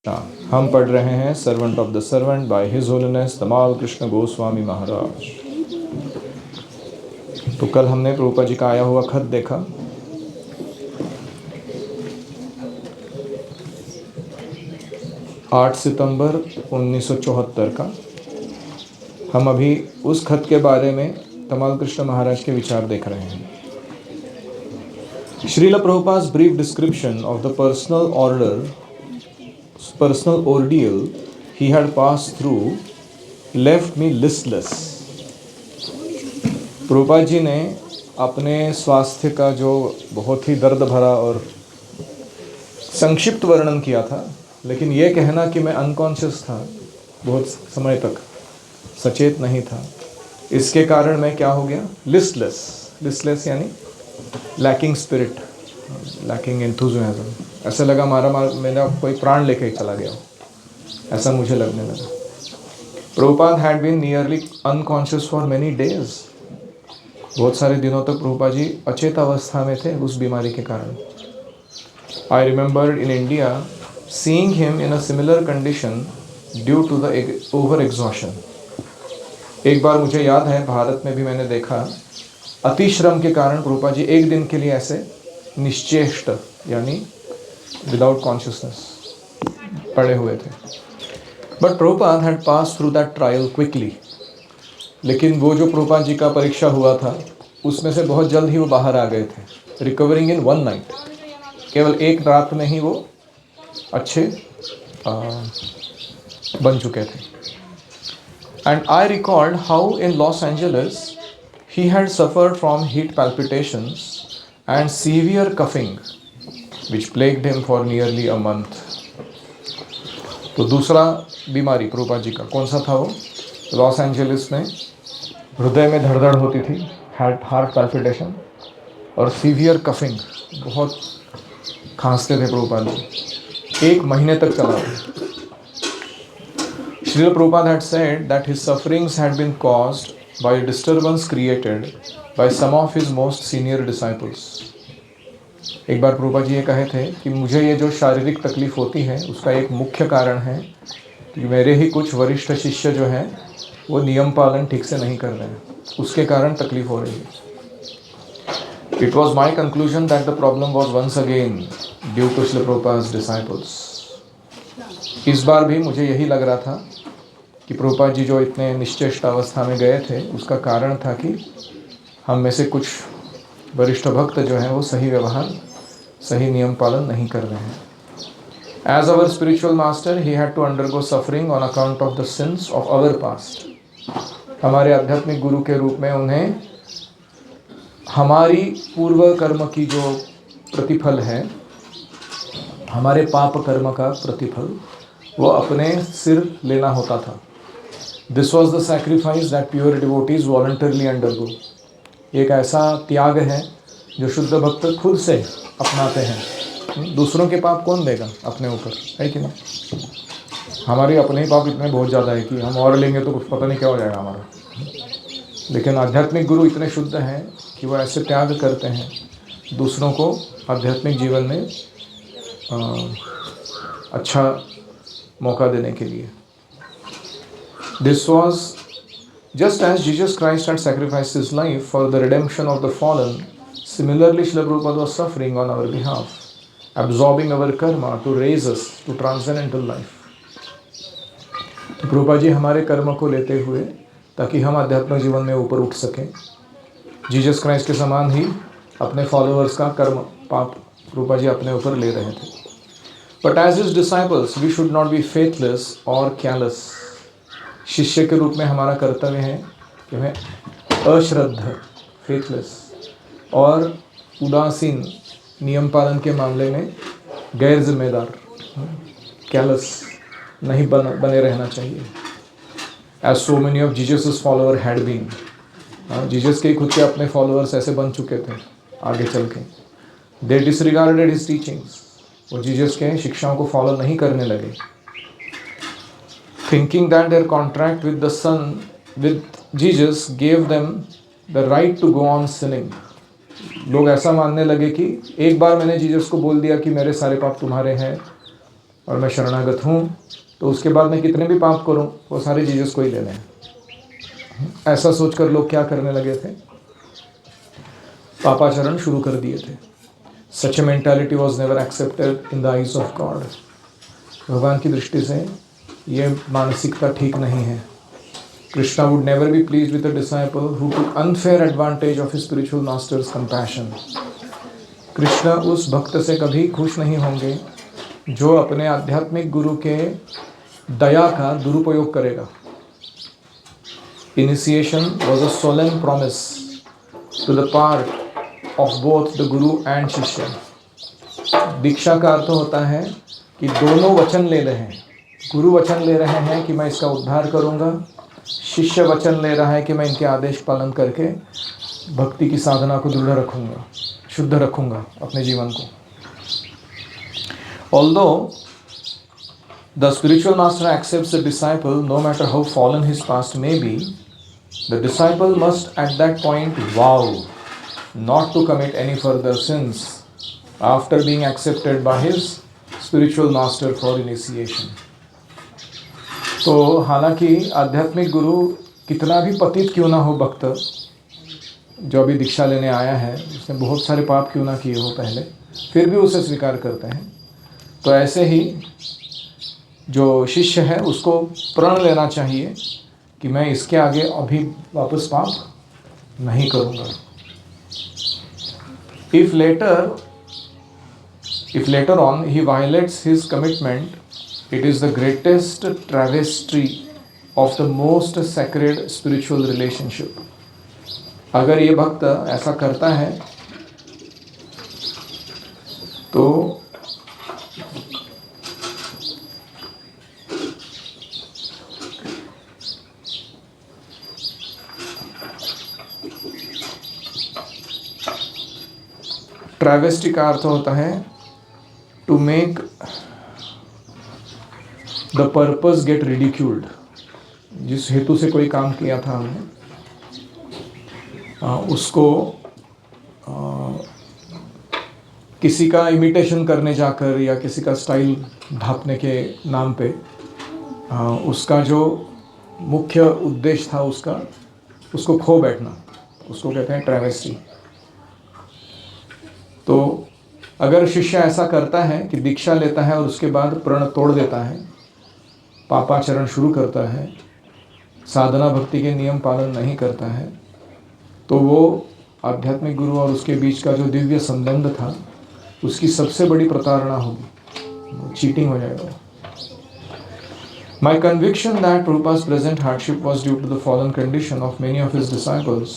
हम पढ़ रहे हैं servant of the servant by his holiness Tamal Krishna Goswami महाराज। तो कल हमने प्रभुपाद जी का आया हुआ खत देखा। 8 सितंबर 1974 का। हम अभी उस खत के बारे में तमाल कृष्ण महाराज के विचार देख रहे हैं। Srila प्रभुपाद's brief description of the personal ordeal he had passed through left me listless। Prabhupada ji ने अपने स्वास्थ्य का जो बहुत ही दर्द भरा और संक्षिप्त वर्णन किया था, लेकिन ये कहना कि मैं अनकॉन्शियस था, बहुत समय तक सचेत नहीं था, इसके कारण मैं क्या हो गया, लिस्टलेस यानी लैकिंग स्पिरिट, लैकिंग एंथुजियाज्म। ऐसा लगा मेरा कोई प्राण लेके चला गया, ऐसा मुझे लगने लगा। Prabhupada had been nearly unconscious for many days. बहुत सारे दिनों तक प्रभुपाद जी अचेत अवस्था में थे उस बीमारी के कारण। I remembered in India seeing him in a similar condition due to the over exhaustion. एक बार मुझे याद है भारत में भी मैंने देखा, अतिश्रम के कारण प्रभुपाद जी एक दिन के लिए ऐसे निश्चेष्ट यानी विदाउट कॉन्शियसनेस पड़े हुए थे। But Prabhupada had pass through that trial quickly. लेकिन वो जो प्रभुपाद जी का परीक्षा हुआ था उसमें से बहुत जल्द ही वो बाहर आ गए थे, रिकवरिंग इन वन नाइट। केवल एक रात में ही वो अच्छे बन चुके थे। And I recalled how in Los Angeles he had suffered from heat palpitations and severe coughing which plagued him for nearly a month। तो दूसरा बीमारी प्रभुपाद जी का कौन सा था? वो लॉस एंजलिस में हृदय में धड़धड़ होती थी, हार्ट पैल्पिटेशन और सीवियर कफिंग, बहुत खांसते थे प्रभुपाद जी, 1 महीने तक चला। Srila Prabhupada had said that his sufferings had been caused by a disturbance created by some of his most senior disciples। एक बार प्रभुपाद जी ये कहे थे कि मुझे ये जो शारीरिक तकलीफ होती है उसका एक मुख्य कारण है कि मेरे ही कुछ वरिष्ठ शिष्य जो हैं वो नियम पालन ठीक से नहीं कर रहे हैं, उसके कारण तकलीफ हो रही है। It was my conclusion that the problem was once again due to Srila Prabhupada's disciples। इस बार भी मुझे यही लग रहा था कि प्रभुपाद जी जो इतने निश्चेष्ट अवस्था में गए थे उसका कारण था कि हम में से कुछ वरिष्ठ भक्त जो हैं वो सही व्यवहार, सही नियम पालन नहीं कर रहे हैं। As our spiritual master he had to undergo suffering on account of the sins of our past. हमारे आध्यात्मिक गुरु के रूप में उन्हें हमारी पूर्व कर्म की जो प्रतिफल है, हमारे पाप कर्म का प्रतिफल वो अपने सिर लेना होता था। This was the sacrifice that pure devotees voluntarily undergo। एक ऐसा त्याग है जो शुद्ध भक्त खुद से अपनाते हैं। दूसरों के पाप कौन देगा अपने ऊपर, है कि नहीं? हमारे अपने ही पाप इतने बहुत ज़्यादा है कि हम और लेंगे तो कुछ पता नहीं क्या हो जाएगा हमारा। लेकिन आध्यात्मिक गुरु इतने शुद्ध हैं कि वो ऐसे त्याग करते हैं दूसरों को आध्यात्मिक जीवन में अच्छा मौका देने के लिए। This was just as Jesus Christ had sacrificed his life for the redemption of the fallen, similarly Srila Prabhupada was suffering on our behalf, absorbing our karma to raise us to transcendental life। तो प्रभुपाद जी हमारे कर्म को लेते हुए ताकि हम आध्यात्मिक जीवन में ऊपर उठ सकें, जीसस क्राइस्ट के समान ही अपने फॉलोअर्स का कर्म पाप प्रभुपाद जी अपने ऊपर ले रहे थे। But as his disciples we should not be faithless or careless। शिष्य के रूप में हमारा कर्तव्य है कि हमें अश्रद्ध, फेथलेस और उदासीन, नियम पालन के मामले में गैर जिम्मेदार, कैलस नहीं बने रहना चाहिए। As so many of Jesus' followers had been। Jesus के खुद के अपने फॉलोअर्स ऐसे बन चुके थे आगे चल के। They disregarded his teachings। वो जीसस के शिक्षाओं को फॉलो नहीं करने लगे। Thinking that their contract with the Son, with Jesus, gave them the right to go on sinning। लोग ऐसा मानने लगे कि एक बार मैंने जीसस को बोल दिया कि मेरे सारे पाप तुम्हारे हैं, और मैं शरणागत हूँ, तो उसके बाद मैं कितने भी पाप करूँ वो सारे जीसस को ही ले लें। ऐसा सोचकर लोग क्या करने लगे थे, पापाचरण शुरू कर दिए थे। Such a mentality was never accepted in the eyes of God. भगवान की दृष्टि से ये मानसिकता ठीक नहीं है। Krishna would never be pleased with a disciple who took unfair advantage of his spiritual master's compassion. Krishna उस भक्त से कभी खुश नहीं होंगे जो अपने आध्यात्मिक गुरु के दया का दुरुपयोग करेगा। Initiation was a solemn promise to the part of both the guru and शिष्य। दीक्षा का अर्थ होता है कि दोनों वचन ले रहे हैं। गुरु वचन ले रहे हैं कि मैं इसका उद्धार करूंगा, शिष्य वचन ले रहा है कि मैं इनके आदेश पालन करके भक्ति की साधना को दृढ़ रखूंगा, शुद्ध रखूंगा अपने जीवन को। Although the spiritual master accepts the disciple, no matter how fallen his past may be, the disciple must at that point vow not to commit any further sins after being accepted by his spiritual master for initiation. तो हालांकि आध्यात्मिक गुरु कितना भी पतित क्यों ना हो, भक्त जो अभी दीक्षा लेने आया है उसने बहुत सारे पाप क्यों ना किए हो पहले, फिर भी उसे स्वीकार करते हैं। तो ऐसे ही जो शिष्य है उसको प्रण लेना चाहिए कि मैं इसके आगे अभी वापस पाप नहीं करूँगा। If later on he violates his commitment, it is the greatest travesty of the most sacred spiritual relationship. अगर ये भक्त ऐसा करता है तो ट्रैवेस्टी का अर्थ होता है to make the purpose get ridiculed. जिस हेतु से कोई काम किया था हमने उसको किसी का इमिटेशन करने जाकर या किसी का स्टाइल ढांपने के नाम पे उसका जो मुख्य उद्देश्य था उसको खो बैठना, उसको कहते हैं ट्रैवेस्टी। तो अगर शिष्य ऐसा करता है कि दीक्षा लेता है और उसके बाद प्रण तोड़ देता है, पापाचरण शुरू करता है, साधना भक्ति के नियम पालन नहीं करता है, तो वो आध्यात्मिक गुरु और उसके बीच का जो दिव्य संबंध था उसकी सबसे बड़ी प्रताड़ना होगी, चीटिंग हो जाएगा। My conviction that Prabhupada's present hardship was due to the fallen condition of many of his disciples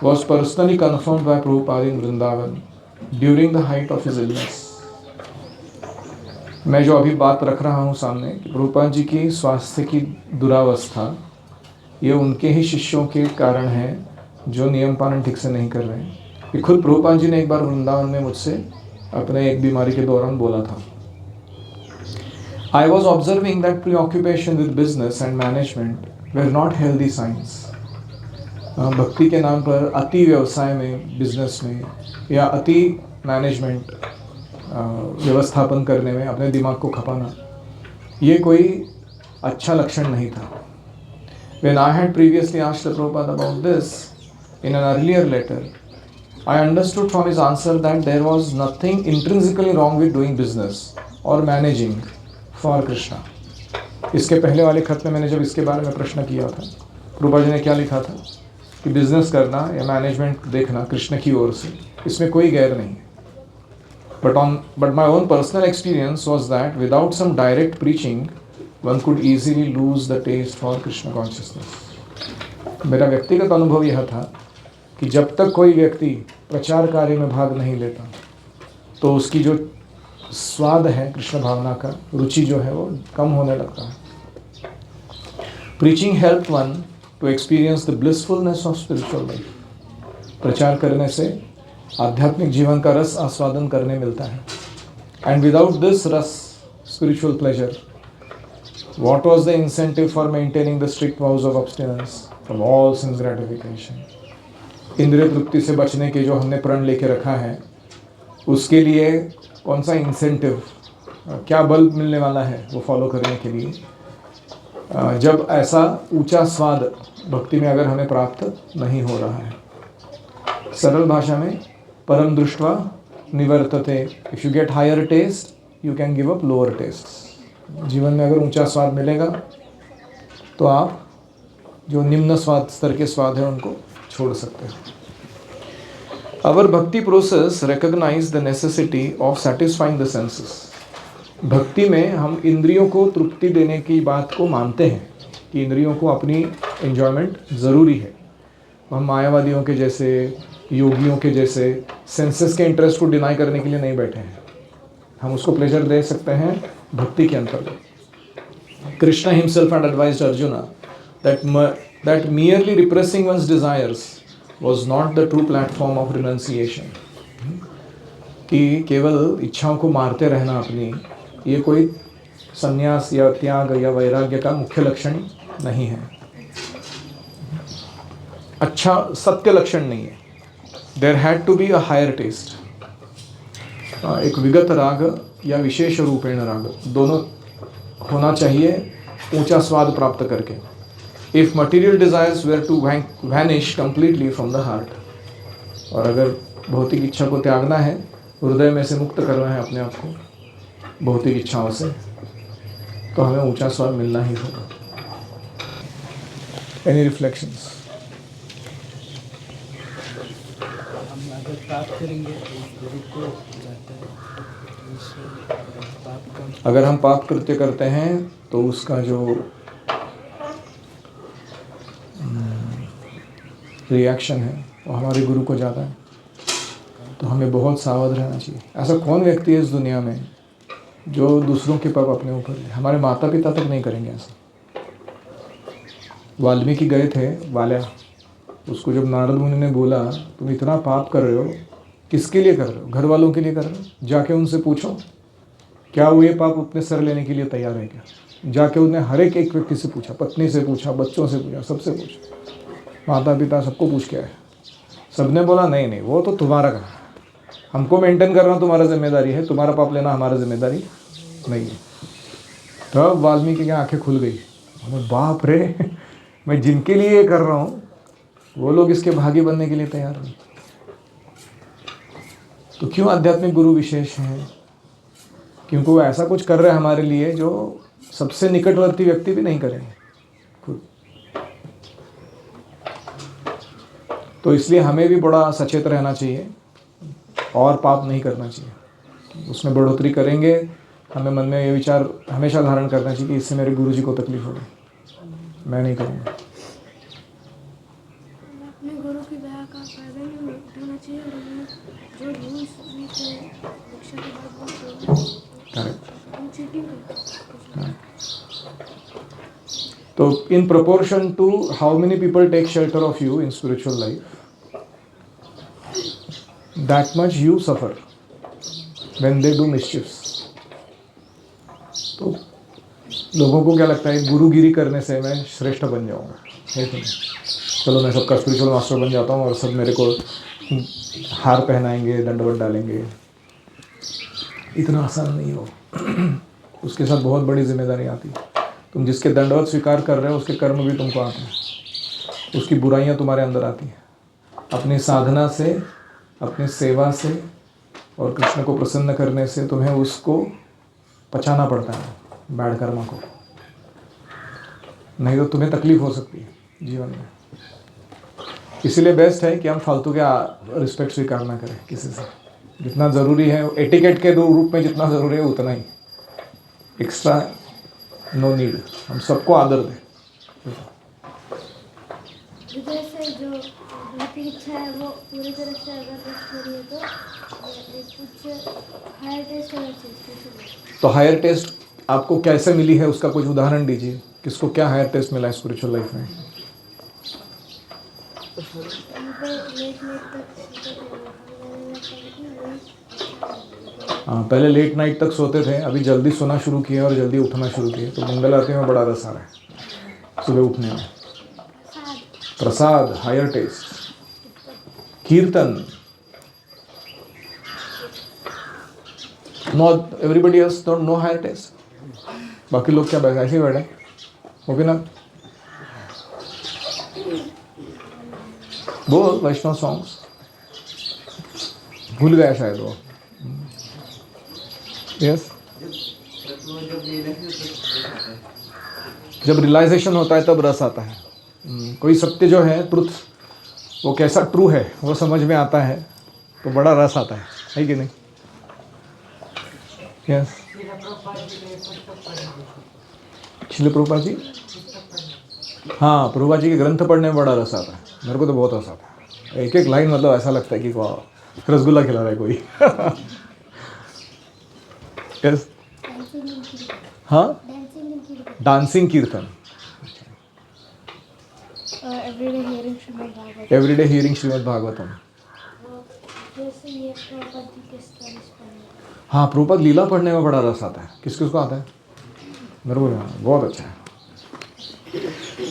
was personally confirmed by Prabhupada in Vrindavan during the height of his illness. मैं जो अभी बात रख रहा हूँ सामने कि प्रभुपाद जी की स्वास्थ्य की दुरावस्था ये उनके ही शिष्यों के कारण है जो नियम पालन ठीक से नहीं कर रहे हैं। ये खुद प्रभुपाद जी ने एक बार वृंदावन में मुझसे अपने एक बीमारी के दौरान बोला था। I was observing that preoccupation with business and management were not healthy signs. भक्ति के नाम पर अति व्यवसाय में, बिजनेस में या अति मैनेजमेंट व्यवस्थापन करने में अपने दिमाग को खपाना, ये कोई अच्छा लक्षण नहीं था। When I had previously asked Prabhupada about this in an earlier letter, I understood from his answer that there was nothing intrinsically wrong with doing business or managing for Krishna. इसके पहले वाले खत में मैंने जब इसके बारे में प्रश्न किया था, प्रभुपाद जी ने क्या लिखा था कि बिजनेस करना या मैनेजमेंट देखना कृष्ण की ओर से, इसमें कोई गैर नहीं है। But my own personal experience was that without some direct preaching, one could easily lose the taste for Krishna consciousness. मेरा व्यक्तिगत अनुभव यह था कि जब तक कोई व्यक्ति प्रचार कार्य में भाग नहीं लेता तो उसकी जो स्वाद है कृष्ण भावना का, रुचि जो है वो कम होने लगता है। Preaching helped one to experience the blissfulness of spiritual life. प्रचार करने से आध्यात्मिक जीवन का रस आस्वादन करने मिलता है। And without this रस, spiritual pleasure, what was the incentive for maintaining the strict vows of abstinence from all sense gratification? इंद्रिय तृप्ति से बचने के जो हमने प्रण लेके रखा है, उसके लिए कौन सा इंसेंटिव क्या बल मिलने वाला है वो फॉलो करने के लिए, जब ऐसा ऊंचा स्वाद भक्ति में अगर हमें प्राप्त नहीं हो रहा है। सरल भाषा में परम दृष्ट्वा निवर्तते, if you get higher taste you can give up lower taste. जीवन में अगर ऊंचा स्वाद मिलेगा तो आप जो निम्न स्वाद स्तर के स्वाद है उनको छोड़ सकते हैं। Our bhakti process recognize the necessity of satisfying the senses. भक्ति में हम इंद्रियों को तृप्ति देने की बात को मानते हैं कि इंद्रियों को अपनी एंजॉयमेंट ज़रूरी है। हम मायावादियों के जैसे, योगियों के जैसे सेंसेस के इंटरेस्ट को डिनाई करने के लिए नहीं बैठे हैं। हम उसको प्लेजर दे सकते हैं भक्ति के अंतर्गत। Krishna himself had advised Arjuna that merely repressing one's desires was not the true platform of renunciation. कि केवल इच्छाओं को मारते रहना अपनी, ये कोई संन्यास या त्याग या वैराग्य का मुख्य लक्षण नहीं है, अच्छा सत्य लक्षण नहीं है। There had to be a higher taste. एक विगत राग या विशेष रूपेण राग दोनों होना चाहिए ऊंचा स्वाद प्राप्त करके। If material desires were to vanish completely from the heart, और अगर भौतिक इच्छा को त्यागना है, हृदय में से मुक्त करना है अपने आप को भौतिक इच्छाओं से, तो हमें ऊंचा स्वाद मिलना ही होगा। Any reflections? हम अगर पाप करेंगे तो गुरु को जाता है, पाप का अगर हम पाप कृत्य करते हैं तो उसका जो रिएक्शन है वो हमारे गुरु को जाता है, तो हमें बहुत सावध रहना चाहिए। ऐसा कौन व्यक्ति है इस दुनिया में जो दूसरों के पाप अपने ऊपर ले? हमारे माता पिता तक नहीं करेंगे ऐसा। वाल्मीकि गए थे वाल्या, उसको जब नारद मुनि ने बोला तुम इतना पाप कर रहे हो, किसके लिए कर रहे हो? घर वालों के लिए कर रहे हो? जाके उनसे पूछो क्या वो ये पाप अपने सर लेने के लिए तैयार है क्या? जाके उन्हें हर एक व्यक्ति से पूछा, पत्नी से पूछा, बच्चों से पूछा, सबसे पूछा, माता पिता सबको पूछ के आए। सबने बोला नहीं नहीं वो तो तुम्हारा काम, हमको मेंटेन करना तुम्हारा जिम्मेदारी है, तुम्हारा पाप लेना हमारा जिम्मेदारी नहीं है। तब वाल्मीकि की आंखें खुल गई, बाप रे, मैं जिनके लिए ये कर रहा हूँ वो लोग इसके भागी बनने के लिए तैयार नहीं। तो क्यों आध्यात्मिक गुरु विशेष हैं? क्योंकि वो ऐसा कुछ कर रहे हैं हमारे लिए जो सबसे निकटवर्ती व्यक्ति भी नहीं करेंगे खुद। तो इसलिए हमें भी बड़ा सचेत रहना चाहिए और पाप नहीं करना चाहिए। उसमें बढ़ोतरी करेंगे, हमें मन में ये विचार हमेशा धारण करना चाहिए कि इससे मेरे गुरु जी को तकलीफ होगी, मैं नहीं करूँगा। अपने गुरु की दया का फायदा नहीं उठाना चाहिए और जो रूल्स दीक्षा के बाद चीटिंग तो इन proportion to how many people take shelter of you in spiritual life, that much you suffer when they do mischiefs. तो लोगों को क्या लगता है गुरुगिरी करने से मैं श्रेष्ठ बन जाऊंगा, है कि नहीं? चलो मैं सबका स्पिरिचुअल मास्टर बन जाता हूँ और सब मेरे को हार पहनाएंगे, दंडवत डालेंगे। इतना आसान नहीं हो। उसके साथ बहुत बड़ी जिम्मेदारी आती है। तुम जिसके दंडवत स्वीकार कर रहे हो उसके कर्म भी तुमको आते हैं, उसकी बुराइयां तुम्हारे अंदर आती हैं। अपनी साधना से, अपनी सेवा से और कृष्ण को प्रसन्न करने से तुम्हें उसको पचाना पड़ता है, बैड कर्म को, नहीं तो तुम्हें तकलीफ हो सकती है जीवन में। इसीलिए बेस्ट है कि हम फालतू के रिस्पेक्ट स्वीकार ना करें किसी से। जितना ज़रूरी है एटिकेट के रूप में जितना ज़रूरी है उतना ही, एक्स्ट्रा नो नीड। हम सबको आदर दें। हृदय से जो भौतिक इच्छा है वो पूरी तरह से अगर नष्ट हो रही है तो कुछ हायर टेस्ट होना चाहिए। तो हायर टेस्ट आपको कैसे मिली है उसका कुछ उदाहरण दीजिए। किसको क्या हायर टेस्ट मिला है स्पिरिचुअल लाइफ में? हाँ, पहले लेट नाइट तक सोते थे, अभी जल्दी सोना शुरू किया और जल्दी उठना शुरू किया, तो मंगल आरती में बड़ा रस आ रहा है सुबह उठने में। Prasad, higher taste, kirtan, no everybody else don't know higher taste, बाकी लोग क्या ऐसे ही बैठे ओके ना। बोल वैष्णव सॉन्ग्स भूल गया शायद वो। यस, जब रियलाइजेशन होता है तब रस आता है। कोई सत्य जो है ट्रुथ, वो कैसा ट्रू है वो समझ में आता है तो बड़ा रस आता है कि नहीं। यस, श्रील प्रभुपाद जी, हाँ प्रभुपाद जी के ग्रंथ पढ़ने में बड़ा रस आता है, मेरे को तो बहुत रस आता है। एक एक लाइन मतलब ऐसा लगता है कि वाह रसगुल्ला खिला रहा है कोई। यस, हाँ dancing kirtan, everyday hearing Srimad Bhagavat, everyday hearing Srimad Bhagavatam. जैसे ये प्रभुपाद जी के स्टोरीज पढ़ने। हाँ प्रभुपाद लीला पढ़ने में बड़ा रस आता है। किस किसको आता है? मेरे को बहुत अच्छा है।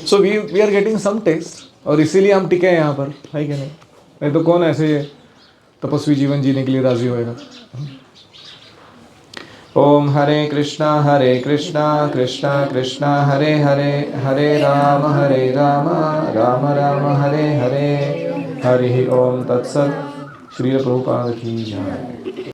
So we are getting some taste और इसीलिए हम टिके हैं यहाँ पर, है कि नहीं तो कौन ऐसे तपस्वी जीवन जीने के लिए राजी होएगा। ओम हरे कृष्णा कृष्णा कृष्णा हरे हरे, हरे राम राम राम हरे हरे, हरि ओम तत्सत। श्रील प्रभुपाद की जय।